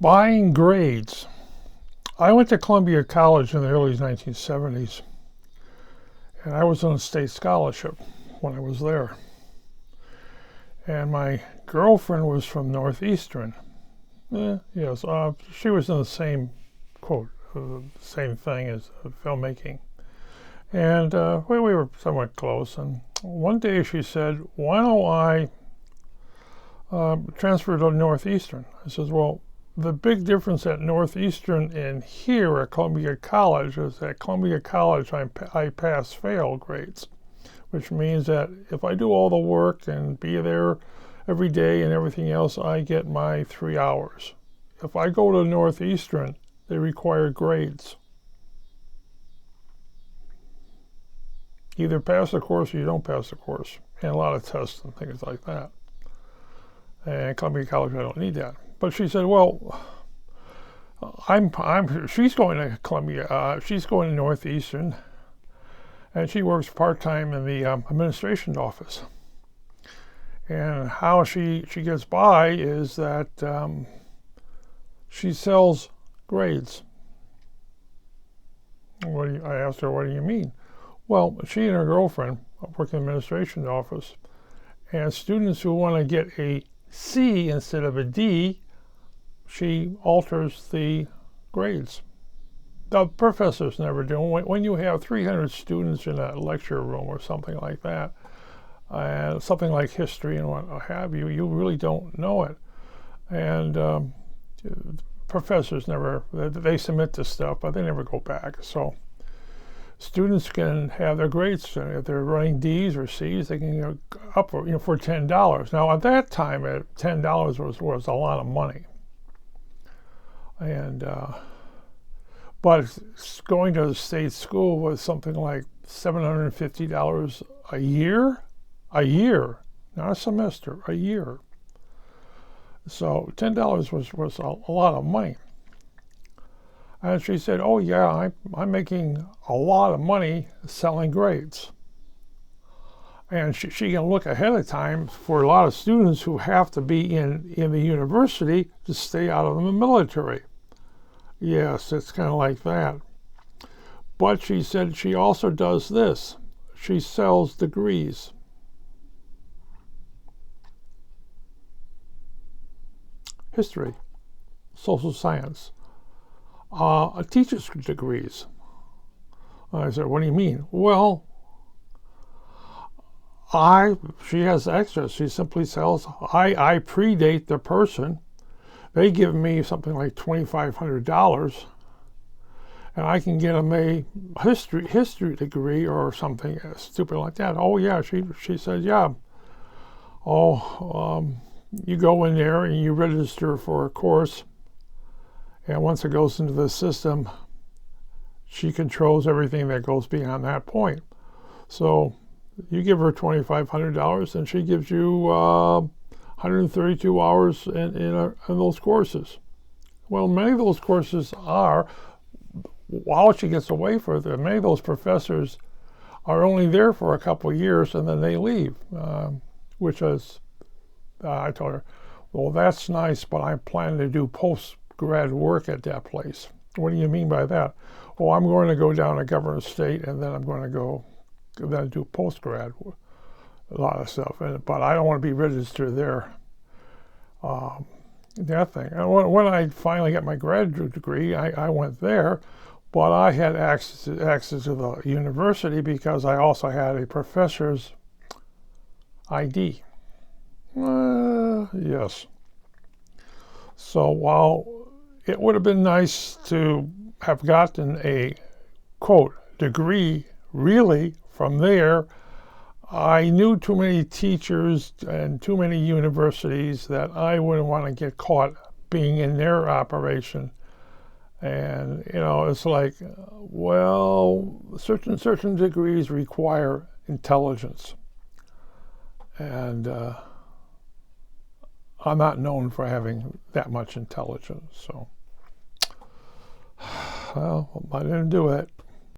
Buying grades. I went to Columbia College in the early 1970s, and I was on a state scholarship when I was there. And my girlfriend was from Northeastern. Yes, she was in the same, quote, same thing as filmmaking. And we were somewhat close. And one day she said, why don't I transfer to Northeastern? I says, well, the big difference at Northeastern and here at Columbia College is at Columbia College I pass-fail grades, which means that if I do all the work and be there every day and everything else, I get my 3 hours. If I go to Northeastern, they require grades. Either pass the course or you don't pass the course, and a lot of tests and things like that. And Columbia College, I don't need that. But she said, well, she's going to Columbia, she's going to Northeastern, and she works part-time in the administration office. And how she gets by is that she sells grades. I asked her, what do you mean? Well, she and her girlfriend work in the administration office, and students who want to get a C instead of a D, she alters the grades. The professors never do. When you have 300 students in a lecture room or something like that, something like history and what have you, you really don't know it. And professors never, they submit this stuff, but they never go back. So students can have their grades. If they're running D's or C's, they can go up for $10. Now at that time, $10 was a lot of money. And but going to the state school was something like $750 a year, not a semester, a year. So $10 was a lot of money. And she said, oh yeah, I'm making a lot of money selling grades. And she can look ahead of time for a lot of students who have to be in the university to stay out of the military. Yes, it's kind of like that. But she said she also does this. She sells degrees. History, social science, teacher's degrees. I said, what do you mean? Well, she has extras. She simply sells, I predate the person. They give me something like $2,500, and I can get them a history degree or something stupid like that. Oh yeah, she said, yeah. You go in there and you register for a course, and once it goes into the system, she controls everything that goes beyond that point. So you give her $2,500 and she gives you 132 hours in those courses. Well, many of those courses are, while she gets away from it, many of those professors are only there for a couple of years and then they leave, which is, I told her, well, that's nice, but I plan to do post-grad work at that place. What do you mean by that? Well, I'm going to go down to Governor State, and then I'm going to go then do post-grad, a lot of stuff. But I don't want to be registered there. That thing. And when I finally got my graduate degree, I went there, but I had access to the university because I also had a professor's ID. Yes. So while it would have been nice to have gotten a, quote, degree really from there, I knew too many teachers and too many universities that I wouldn't want to get caught being in their operation. And, it's like, well, certain degrees require intelligence. And I'm not known for having that much intelligence, so, well, I didn't do it.